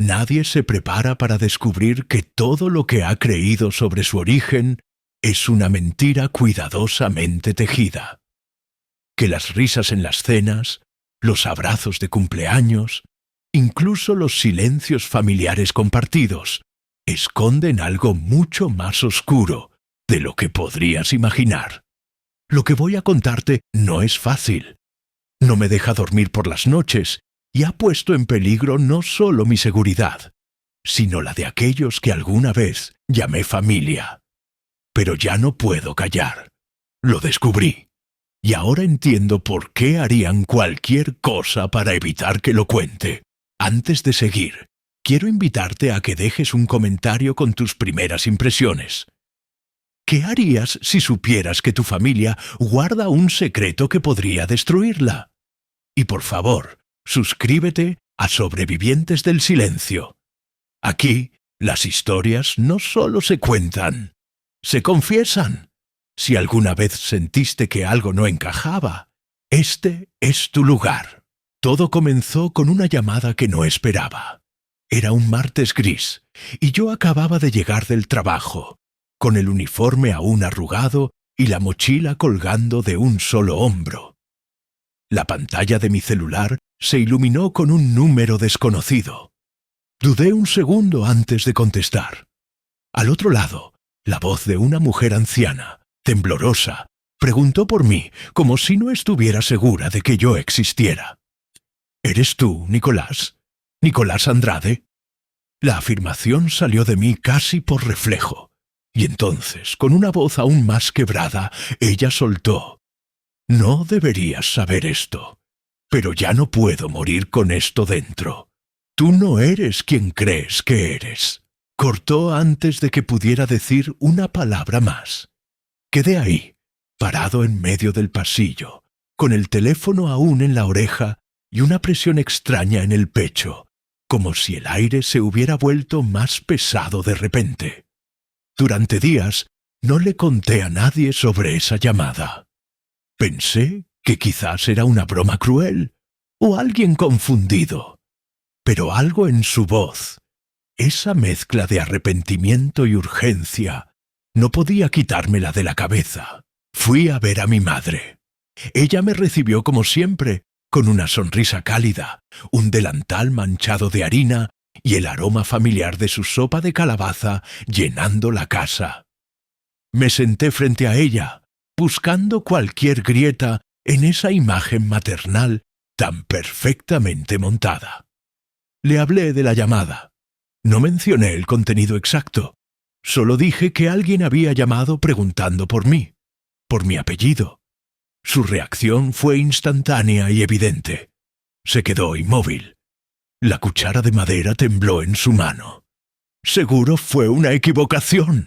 Nadie se prepara para descubrir que todo lo que ha creído sobre su origen es una mentira cuidadosamente tejida. Que las risas en las cenas, los abrazos de cumpleaños, incluso los silencios familiares compartidos, esconden algo mucho más oscuro de lo que podrías imaginar. Lo que voy a contarte no es fácil. No me deja dormir por las noches y ha puesto en peligro no solo mi seguridad, sino la de aquellos que alguna vez llamé familia. Pero ya no puedo callar. Lo descubrí. Y ahora entiendo por qué harían cualquier cosa para evitar que lo cuente. Antes de seguir, quiero invitarte a que dejes un comentario con tus primeras impresiones. ¿Qué harías si supieras que tu familia guarda un secreto que podría destruirla? Y por favor, suscríbete a Sobrevivientes del Silencio. Aquí, las historias no solo se cuentan, se confiesan. Si alguna vez sentiste que algo no encajaba, este es tu lugar. Todo comenzó con una llamada que no esperaba. Era un martes gris, y yo acababa de llegar del trabajo, con el uniforme aún arrugado y la mochila colgando de un solo hombro. La pantalla de mi celular se iluminó con un número desconocido. Dudé un segundo antes de contestar. Al otro lado, la voz de una mujer anciana, temblorosa, preguntó por mí como si no estuviera segura de que yo existiera. ¿Eres tú, Nicolás? ¿Nicolás Andrade? La afirmación salió de mí casi por reflejo, y entonces, con una voz aún más quebrada, ella soltó: «No deberías saber esto, pero ya no puedo morir con esto dentro. Tú no eres quien crees que eres». Cortó antes de que pudiera decir una palabra más. Quedé ahí, parado en medio del pasillo, con el teléfono aún en la oreja y una presión extraña en el pecho, como si el aire se hubiera vuelto más pesado de repente. Durante días no le conté a nadie sobre esa llamada. Pensé que quizás era una broma cruel o alguien confundido, pero algo en su voz, esa mezcla de arrepentimiento y urgencia, no podía quitármela de la cabeza. Fui a ver a mi madre. Ella me recibió como siempre, con una sonrisa cálida, un delantal manchado de harina y el aroma familiar de su sopa de calabaza llenando la casa. Me senté frente a ella, buscando cualquier grieta en esa imagen maternal tan perfectamente montada. Le hablé de la llamada. No mencioné el contenido exacto. Solo dije que alguien había llamado preguntando por mí, por mi apellido. Su reacción fue instantánea y evidente. Se quedó inmóvil. La cuchara de madera tembló en su mano. «Seguro fue una equivocación»,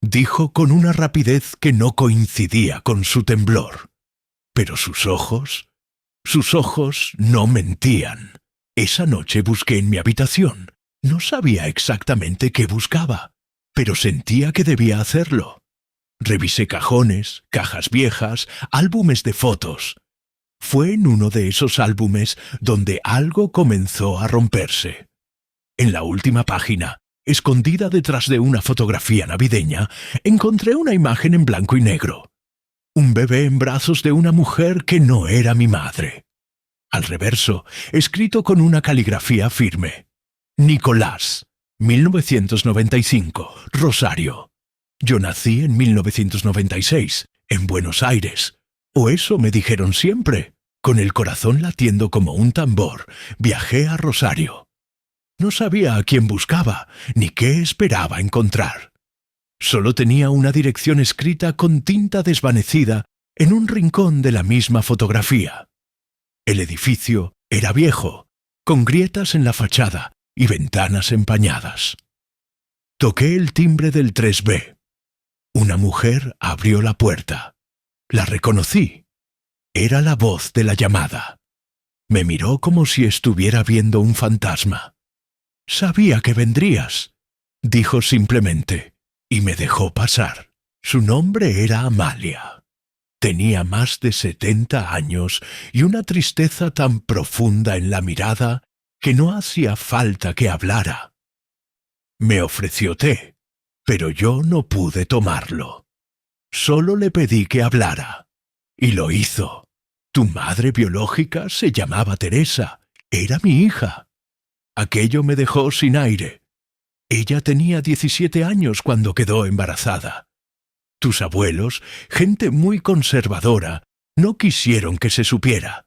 dijo con una rapidez que no coincidía con su temblor. Pero sus ojos no mentían. Esa noche busqué en mi habitación. No sabía exactamente qué buscaba, pero sentía que debía hacerlo. Revisé cajones, cajas viejas, álbumes de fotos. Fue en uno de esos álbumes donde algo comenzó a romperse. En la última página, escondida detrás de una fotografía navideña, encontré una imagen en blanco y negro. Un bebé en brazos de una mujer que no era mi madre. Al reverso, escrito con una caligrafía firme: Nicolás, 1995, Rosario. Yo nací en 1996, en Buenos Aires. O eso me dijeron siempre. Con el corazón latiendo como un tambor, viajé a Rosario. No sabía a quién buscaba, ni qué esperaba encontrar. Solo tenía una dirección escrita con tinta desvanecida en un rincón de la misma fotografía. El edificio era viejo, con grietas en la fachada y ventanas empañadas. Toqué el timbre del 3B. Una mujer abrió la puerta. La reconocí. Era la voz de la llamada. Me miró como si estuviera viendo un fantasma. «Sabía que vendrías», dijo simplemente, y me dejó pasar. Su nombre era Amalia. Tenía más de 70 años y una tristeza tan profunda en la mirada que no hacía falta que hablara. Me ofreció té, pero yo no pude tomarlo. Solo le pedí que hablara, y lo hizo. Tu madre biológica se llamaba Teresa, era mi hija. Aquello me dejó sin aire. Ella tenía 17 años cuando quedó embarazada. Tus abuelos, gente muy conservadora, no quisieron que se supiera.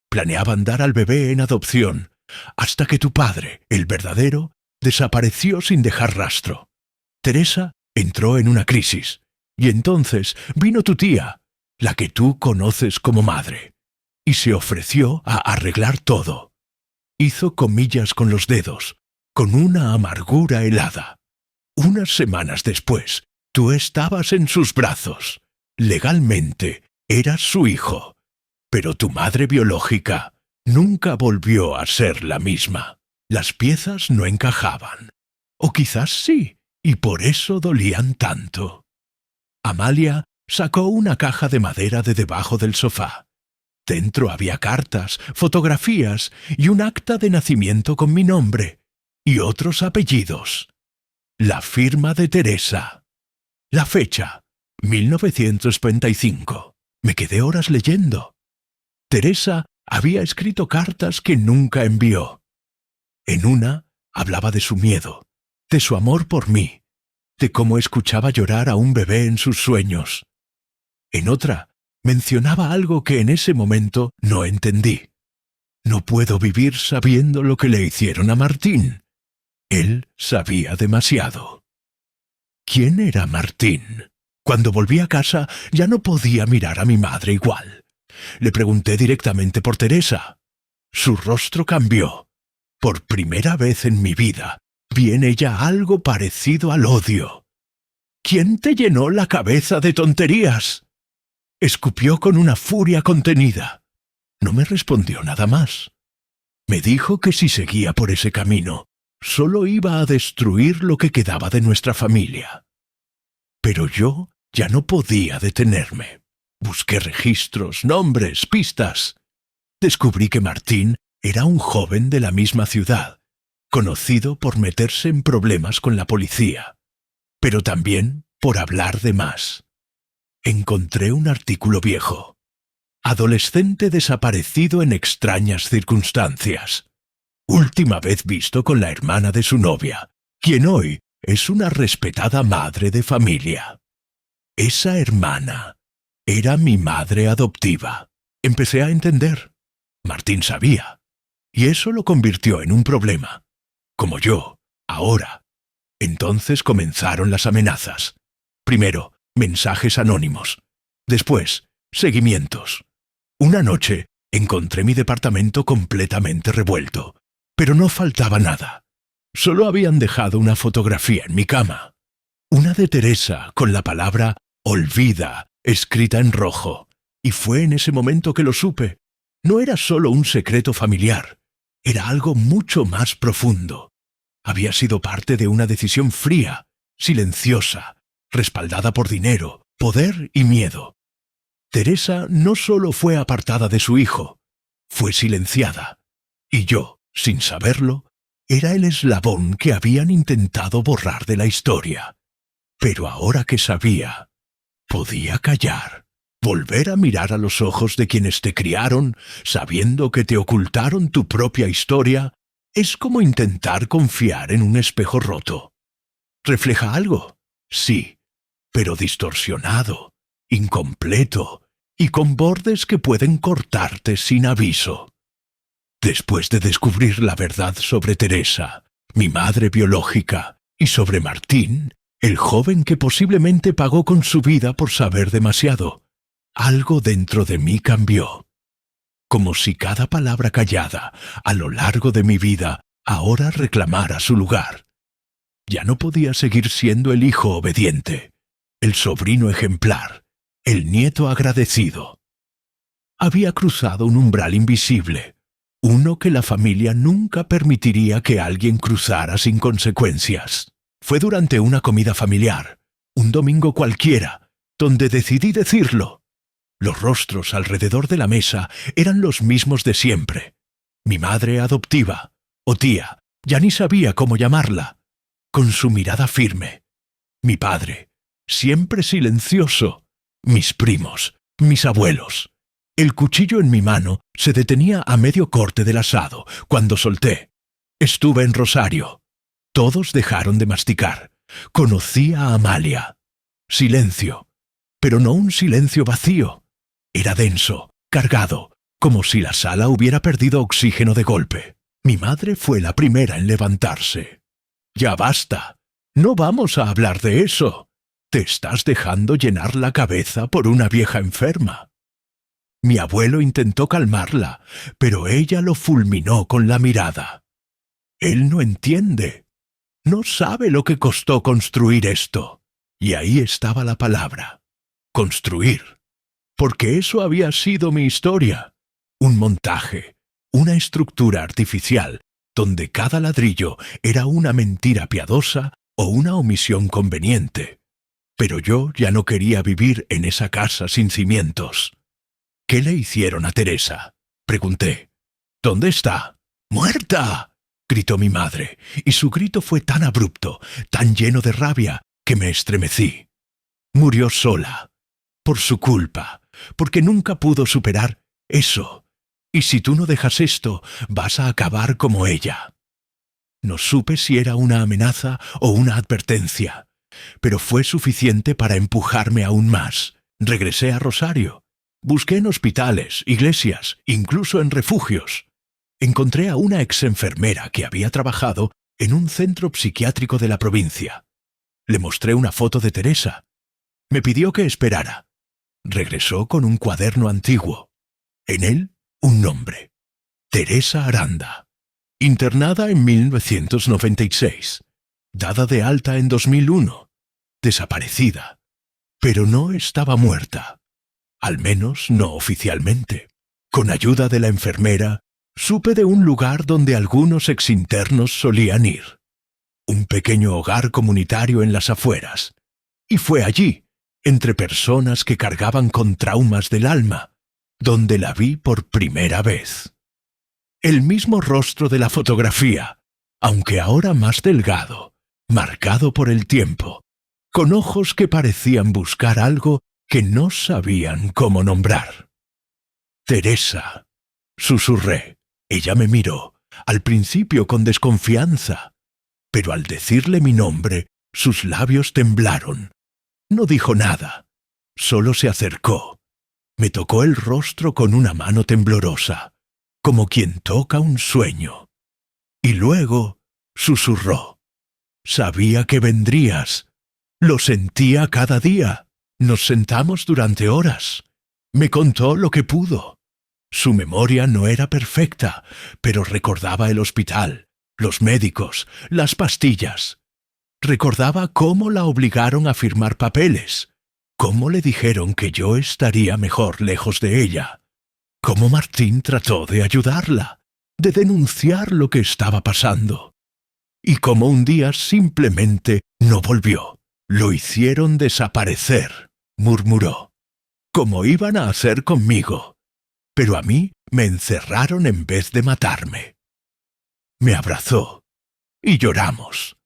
Planeaban dar al bebé en adopción, hasta que tu padre, el verdadero, desapareció sin dejar rastro. Teresa entró en una crisis, y entonces vino tu tía, la que tú conoces como madre, y se ofreció a arreglar todo. Hizo comillas con los dedos, con una amargura helada. Unas semanas después, tú estabas en sus brazos. Legalmente, eras su hijo. Pero tu madre biológica nunca volvió a ser la misma. Las piezas no encajaban. O quizás sí, y por eso dolían tanto. Amalia sacó una caja de madera de debajo del sofá. Dentro había cartas, fotografías y un acta de nacimiento con mi nombre y otros apellidos. La firma de Teresa. La fecha, 1935. Me quedé horas leyendo. Teresa había escrito cartas que nunca envió. En una hablaba de su miedo, de su amor por mí, de cómo escuchaba llorar a un bebé en sus sueños. En otra mencionaba algo que en ese momento no entendí. No puedo vivir sabiendo lo que le hicieron a Martín. Él sabía demasiado. ¿Quién era Martín? Cuando volví a casa ya no podía mirar a mi madre igual. Le pregunté directamente por Teresa. Su rostro cambió. Por primera vez en mi vida vi en ella algo parecido al odio. ¿Quién te llenó la cabeza de tonterías? Escupió con una furia contenida. No me respondió nada más. Me dijo que si seguía por ese camino, solo iba a destruir lo que quedaba de nuestra familia. Pero yo ya no podía detenerme. Busqué registros, nombres, pistas. Descubrí que Martín era un joven de la misma ciudad, conocido por meterse en problemas con la policía, pero también por hablar de más. Encontré un artículo viejo. Adolescente desaparecido en extrañas circunstancias. Última vez visto con la hermana de su novia, quien hoy es una respetada madre de familia. Esa hermana era mi madre adoptiva. Empecé a entender. Martín sabía. Y eso lo convirtió en un problema. Como yo, ahora. Entonces comenzaron las amenazas. Primero, mensajes anónimos. Después, seguimientos. Una noche encontré mi departamento completamente revuelto, pero no faltaba nada. Solo habían dejado una fotografía en mi cama. Una de Teresa con la palabra «Olvida» escrita en rojo. Y fue en ese momento que lo supe. No era solo un secreto familiar. Era algo mucho más profundo. Había sido parte de una decisión fría, silenciosa, respaldada por dinero, poder y miedo. Teresa no solo fue apartada de su hijo, fue silenciada. Y yo, sin saberlo, era el eslabón que habían intentado borrar de la historia. Pero ahora que sabía, podía callar, volver a mirar a los ojos de quienes te criaron, sabiendo que te ocultaron tu propia historia, es como intentar confiar en un espejo roto. ¿Refleja algo? Sí, pero distorsionado, incompleto y con bordes que pueden cortarte sin aviso. Después de descubrir la verdad sobre Teresa, mi madre biológica, y sobre Martín, el joven que posiblemente pagó con su vida por saber demasiado, algo dentro de mí cambió. Como si cada palabra callada a lo largo de mi vida ahora reclamara su lugar. Ya no podía seguir siendo el hijo obediente, el sobrino ejemplar, el nieto agradecido. Había cruzado un umbral invisible, uno que la familia nunca permitiría que alguien cruzara sin consecuencias. Fue durante una comida familiar, un domingo cualquiera, donde decidí decirlo. Los rostros alrededor de la mesa eran los mismos de siempre. Mi madre adoptiva, o tía, ya ni sabía cómo llamarla, con su mirada firme. Mi padre, siempre silencioso. Mis primos, mis abuelos. El cuchillo en mi mano se detenía a medio corte del asado cuando solté. Estuve en Rosario. Todos dejaron de masticar. Conocí a Amalia. Silencio. Pero no un silencio vacío. Era denso, cargado, como si la sala hubiera perdido oxígeno de golpe. Mi madre fue la primera en levantarse. «Ya basta. No vamos a hablar de eso. Te estás dejando llenar la cabeza por una vieja enferma». Mi abuelo intentó calmarla, pero ella lo fulminó con la mirada. «Él no entiende. No sabe lo que costó construir esto». Y ahí estaba la palabra. Construir. Porque eso había sido mi historia. Un montaje, una estructura artificial, donde cada ladrillo era una mentira piadosa o una omisión conveniente. Pero yo ya no quería vivir en esa casa sin cimientos. «¿Qué le hicieron a Teresa?», pregunté. «¿Dónde está?». «¡Muerta!», gritó mi madre, y su grito fue tan abrupto, tan lleno de rabia, que me estremecí. Murió sola. Por su culpa, porque nunca pudo superar eso. Y si tú no dejas esto, vas a acabar como ella. No supe si era una amenaza o una advertencia, pero fue suficiente para empujarme aún más. Regresé a Rosario. Busqué en hospitales, iglesias, incluso en refugios. Encontré a una exenfermera que había trabajado en un centro psiquiátrico de la provincia. Le mostré una foto de Teresa. Me pidió que esperara. Regresó con un cuaderno antiguo. En él, un nombre. Teresa Aranda. Internada en 1996. Dada de alta en 2001. Desaparecida. Pero no estaba muerta. Al menos no oficialmente. Con ayuda de la enfermera, supe de un lugar donde algunos exinternos solían ir. Un pequeño hogar comunitario en las afueras. Y fue allí, entre personas que cargaban con traumas del alma, donde la vi por primera vez. El mismo rostro de la fotografía, aunque ahora más delgado, marcado por el tiempo, con ojos que parecían buscar algo que no sabían cómo nombrar. «Teresa», susurré. Ella me miró, al principio con desconfianza, pero al decirle mi nombre, sus labios temblaron. No dijo nada, solo se acercó. Me tocó el rostro con una mano temblorosa, como quien toca un sueño. Y luego susurró. «Sabía que vendrías. Lo sentía cada día. Nos sentamos durante horas. Me contó lo que pudo. Su memoria no era perfecta, pero recordaba el hospital, los médicos, las pastillas. Recordaba cómo la obligaron a firmar papeles, cómo le dijeron que yo estaría mejor lejos de ella, cómo Martín trató de ayudarla, de denunciar lo que estaba pasando, y cómo un día simplemente no volvió. Lo hicieron desaparecer», murmuró. «Como iban a hacer conmigo. Pero a mí me encerraron en vez de matarme». Me abrazó y lloramos,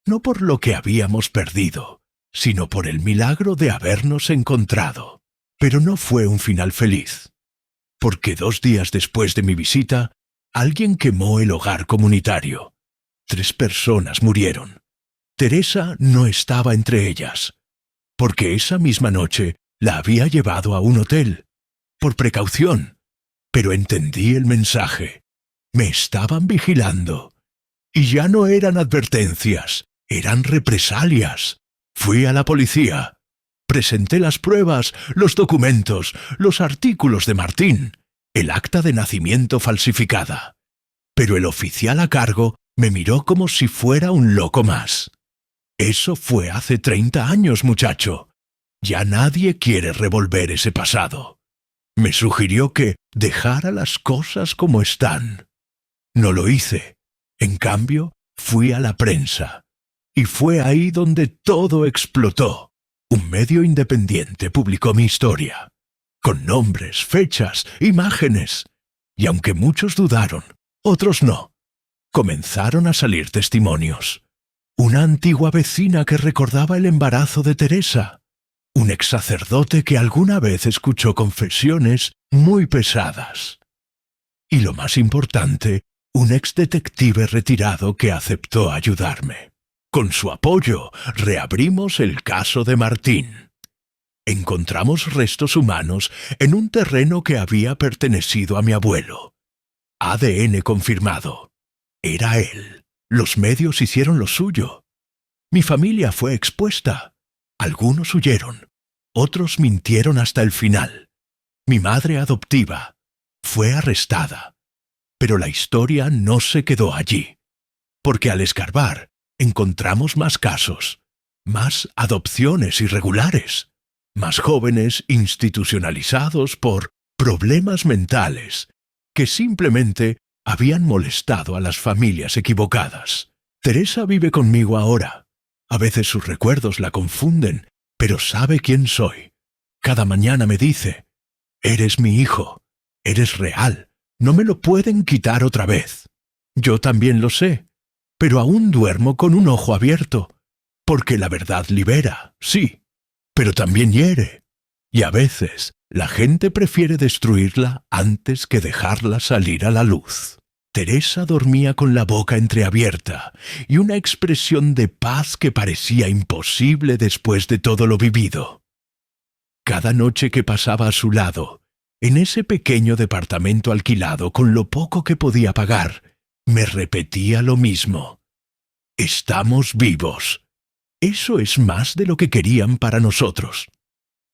no por lo que habíamos perdido, sino por el milagro de habernos encontrado. Pero no fue un final feliz, porque 2 días después de mi visita, alguien quemó el hogar comunitario. 3 personas murieron. Teresa no estaba entre ellas, porque esa misma noche la había llevado a un hotel, por precaución. Pero entendí el mensaje. Me estaban vigilando. Y ya no eran advertencias, eran represalias. Fui a la policía. Presenté las pruebas, los documentos, los artículos de Martín, el acta de nacimiento falsificada. Pero el oficial a cargo me miró como si fuera un loco más. «Eso fue hace 30 años, muchacho. Ya nadie quiere revolver ese pasado». Me sugirió que dejara las cosas como están. No lo hice. En cambio, fui a la prensa. Y fue ahí donde todo explotó. Un medio independiente publicó mi historia, con nombres, fechas, imágenes. Y aunque muchos dudaron, otros no. comenzaron a salir testimonios. Una antigua vecina que recordaba el embarazo de Teresa. Un ex sacerdote que alguna vez escuchó confesiones muy pesadas. Y lo más importante, un ex detective retirado que aceptó ayudarme. Con su apoyo, reabrimos el caso de Martín. Encontramos restos humanos en un terreno que había pertenecido a mi abuelo. ADN confirmado. Era él. Los medios hicieron lo suyo. Mi familia fue expuesta. Algunos huyeron. Otros mintieron hasta el final. Mi madre adoptiva fue arrestada. Pero la historia no se quedó allí. Porque al escarbar, encontramos más casos, más adopciones irregulares, más jóvenes institucionalizados por problemas mentales que simplemente habían molestado a las familias equivocadas. Teresa vive conmigo ahora. A veces sus recuerdos la confunden, pero sabe quién soy. Cada mañana me dice, «Eres mi hijo, eres real, no me lo pueden quitar otra vez». Yo también lo sé, pero aún duermo con un ojo abierto, porque la verdad libera, sí, pero también hiere. Y a veces la gente prefiere destruirla antes que dejarla salir a la luz. Teresa dormía con la boca entreabierta y una expresión de paz que parecía imposible después de todo lo vivido. Cada noche que pasaba a su lado, en ese pequeño departamento alquilado con lo poco que podía pagar, me repetía lo mismo. Estamos vivos. Eso es más de lo que querían para nosotros.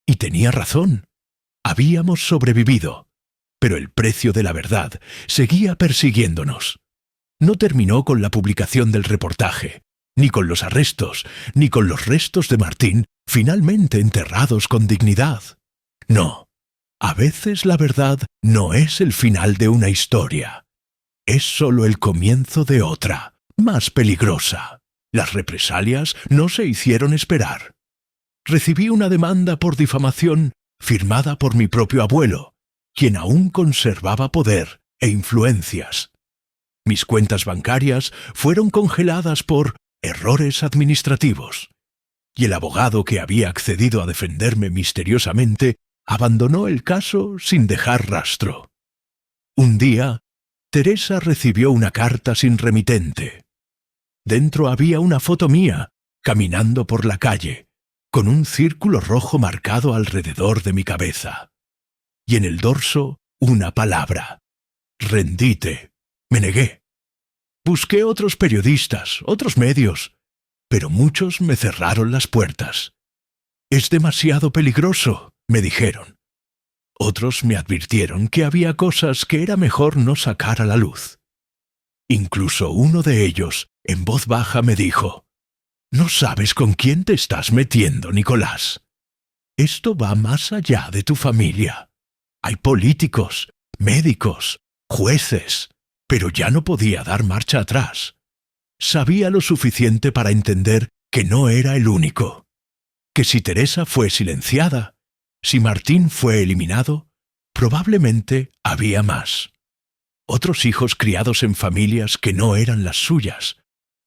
Y tenía razón. Habíamos sobrevivido. Pero el precio de la verdad seguía persiguiéndonos. No terminó con la publicación del reportaje, ni con los arrestos, ni con los restos de Martín finalmente enterrados con dignidad. No. A veces la verdad no es el final de una historia. Es solo el comienzo de otra, más peligrosa. Las represalias no se hicieron esperar. Recibí una demanda por difamación firmada por mi propio abuelo, quien aún conservaba poder e influencias. Mis cuentas bancarias fueron congeladas por errores administrativos, y el abogado que había accedido a defenderme misteriosamente abandonó el caso sin dejar rastro. Un día, Teresa recibió una carta sin remitente. Dentro había una foto mía, caminando por la calle, con un círculo rojo marcado alrededor de mi cabeza. Y en el dorso, una palabra. Rendite. Me negué. Busqué otros periodistas, otros medios, pero muchos me cerraron las puertas. Es demasiado peligroso, me dijeron. Otros me advirtieron que había cosas que era mejor no sacar a la luz. Incluso uno de ellos, en voz baja, me dijo, «No sabes con quién te estás metiendo, Nicolás. Esto va más allá de tu familia. Hay políticos, médicos, jueces, pero ya no podía dar marcha atrás. Sabía lo suficiente para entender que no era el único. Que si Teresa fue silenciada, si Martín fue eliminado, probablemente había más. Otros hijos criados en familias que no eran las suyas,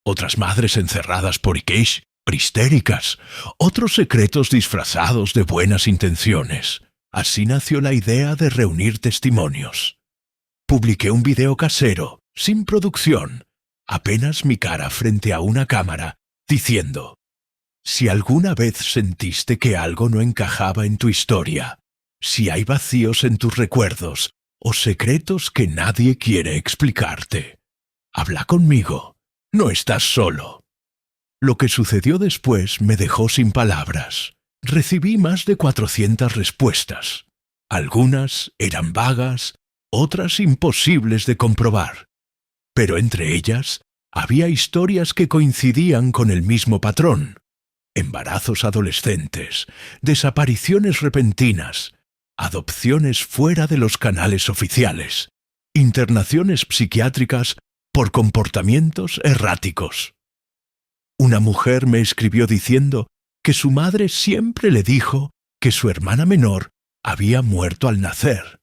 otras madres encerradas por Ikesh, pristéricas, otros secretos disfrazados de buenas intenciones. Así nació la idea de reunir testimonios. Publiqué un video casero, sin producción, apenas mi cara frente a una cámara, diciendo, «Si alguna vez sentiste que algo no encajaba en tu historia, si hay vacíos en tus recuerdos o secretos que nadie quiere explicarte, habla conmigo, no estás solo». Lo que sucedió después me dejó sin palabras. Recibí más de 400 respuestas. Algunas eran vagas, otras imposibles de comprobar. Pero entre ellas había historias que coincidían con el mismo patrón. Embarazos adolescentes, desapariciones repentinas, adopciones fuera de los canales oficiales, internaciones psiquiátricas por comportamientos erráticos. Una mujer me escribió diciendo que su madre siempre le dijo que su hermana menor había muerto al nacer,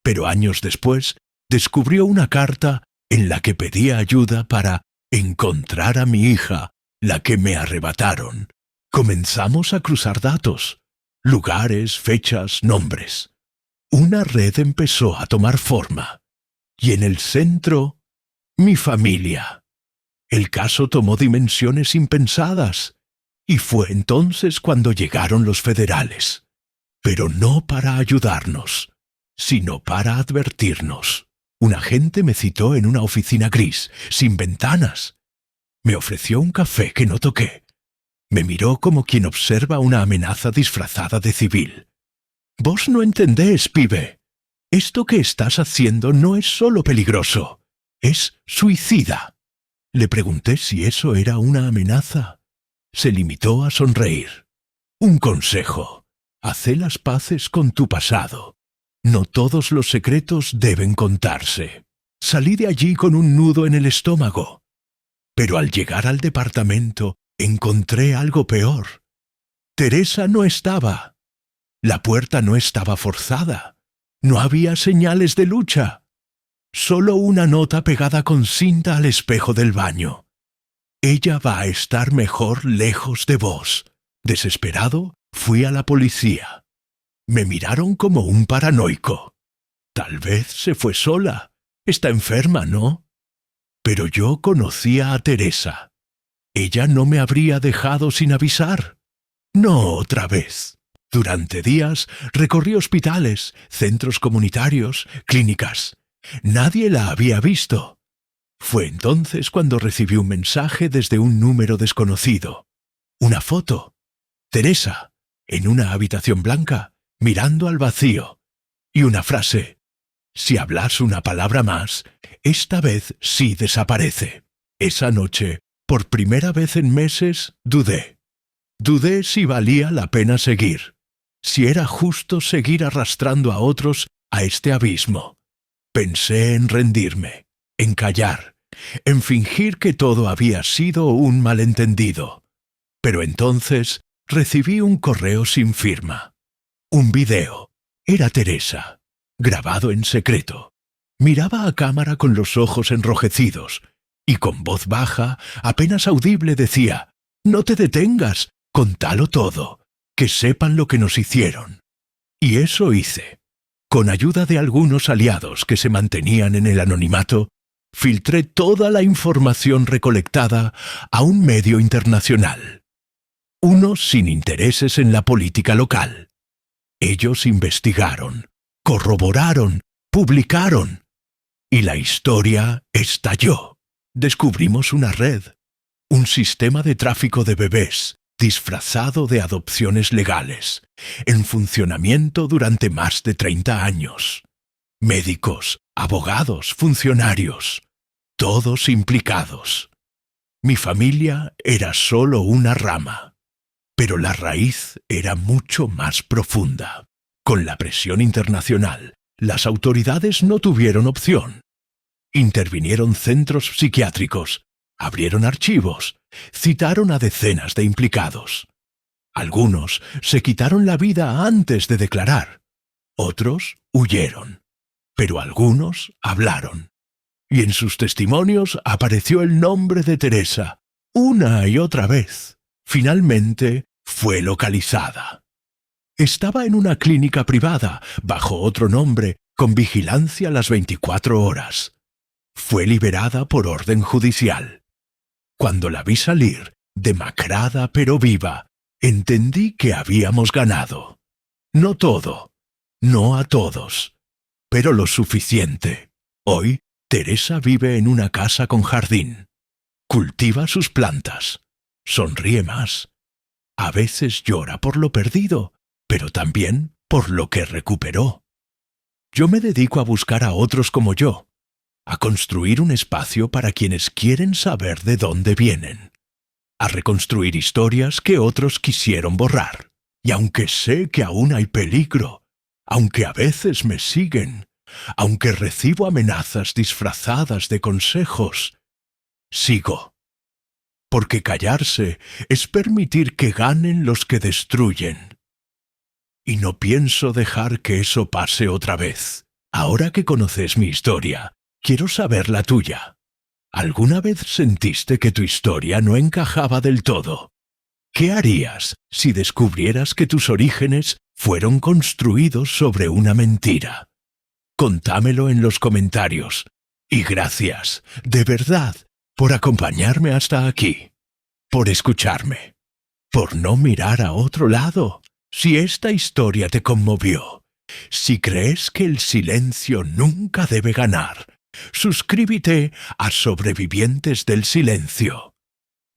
pero años después descubrió una carta en la que pedía ayuda para encontrar a mi hija, la que me arrebataron. Comenzamos a cruzar datos, lugares, fechas, nombres. Una red empezó a tomar forma. Y en el centro, mi familia. El caso tomó dimensiones impensadas. Y fue entonces cuando llegaron los federales. Pero no para ayudarnos, sino para advertirnos. Un agente me citó en una oficina gris, sin ventanas. Me ofreció un café que no toqué. Me miró como quien observa una amenaza disfrazada de civil. «Vos no entendés, pibe. Esto que estás haciendo no es solo peligroso, es suicida». Le pregunté si eso era una amenaza. Se limitó a sonreír. «Un consejo. Hacé las paces con tu pasado. No todos los secretos deben contarse». Salí de allí con un nudo en el estómago. Pero al llegar al departamento encontré algo peor. Teresa no estaba. La puerta no estaba forzada. No había señales de lucha. Solo una nota pegada con cinta al espejo del baño. «Ella va a estar mejor lejos de vos». Desesperado, fui a la policía. Me miraron como un paranoico. Tal vez se fue sola. Está enferma, ¿no? Pero yo conocía a Teresa. Ella no me habría dejado sin avisar. No otra vez. Durante días recorrí hospitales, centros comunitarios, clínicas. Nadie la había visto. Fue entonces cuando recibí un mensaje desde un número desconocido. Una foto. Teresa, en una habitación blanca, mirando al vacío. Y una frase. «Si hablas una palabra más, esta vez sí desaparece». Esa noche, por primera vez en meses, dudé. Dudé si valía la pena seguir. Si era justo seguir arrastrando a otros a este abismo. Pensé en rendirme, en callar, en fingir que todo había sido un malentendido. Pero entonces recibí un correo sin firma. Un video. Era Teresa, grabado en secreto. Miraba a cámara con los ojos enrojecidos y con voz baja, apenas audible, decía: «No te detengas, contalo todo, que sepan lo que nos hicieron». Y eso hice. Con ayuda de algunos aliados que se mantenían en el anonimato, filtré toda la información recolectada a un medio internacional. Uno sin intereses en la política local. Ellos investigaron, corroboraron, publicaron. Y la historia estalló. Descubrimos una red, un sistema de tráfico de bebés, disfrazado de adopciones legales, en funcionamiento durante más de 30 años. Médicos, abogados, funcionarios, todos implicados. Mi familia era solo una rama, pero la raíz era mucho más profunda. Con la presión internacional, las autoridades no tuvieron opción. Intervinieron centros psiquiátricos, abrieron archivos, citaron a decenas de implicados. Algunos se quitaron la vida antes de declarar, otros huyeron, pero algunos hablaron. Y en sus testimonios apareció el nombre de Teresa, una y otra vez. Finalmente fue localizada. Estaba en una clínica privada, bajo otro nombre, con vigilancia las 24 horas. Fue liberada por orden judicial. Cuando la vi salir, demacrada pero viva, entendí que habíamos ganado. No todo, no a todos, pero lo suficiente. Hoy, Teresa vive en una casa con jardín. Cultiva sus plantas. Sonríe más. A veces llora por lo perdido, pero también por lo que recuperó. Yo me dedico a buscar a otros como yo, a construir un espacio para quienes quieren saber de dónde vienen, a reconstruir historias que otros quisieron borrar. Y aunque sé que aún hay peligro, aunque a veces me siguen, aunque recibo amenazas disfrazadas de consejos, sigo. Porque callarse es permitir que ganen los que destruyen. Y no pienso dejar que eso pase otra vez. Ahora que conoces mi historia, Quiero saber la tuya. ¿Alguna vez sentiste que tu historia no encajaba del todo? ¿Qué harías si descubrieras que tus orígenes fueron construidos sobre una mentira? Contámelo en los comentarios. Y gracias, de verdad, por acompañarme hasta aquí, por escucharme, por no mirar a otro lado. Si esta historia te conmovió, si crees que el silencio nunca debe ganar, suscríbete a Sobrevivientes del Silencio.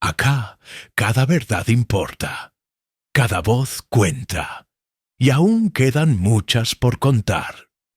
Acá, cada verdad importa, cada voz cuenta, y aún quedan muchas por contar.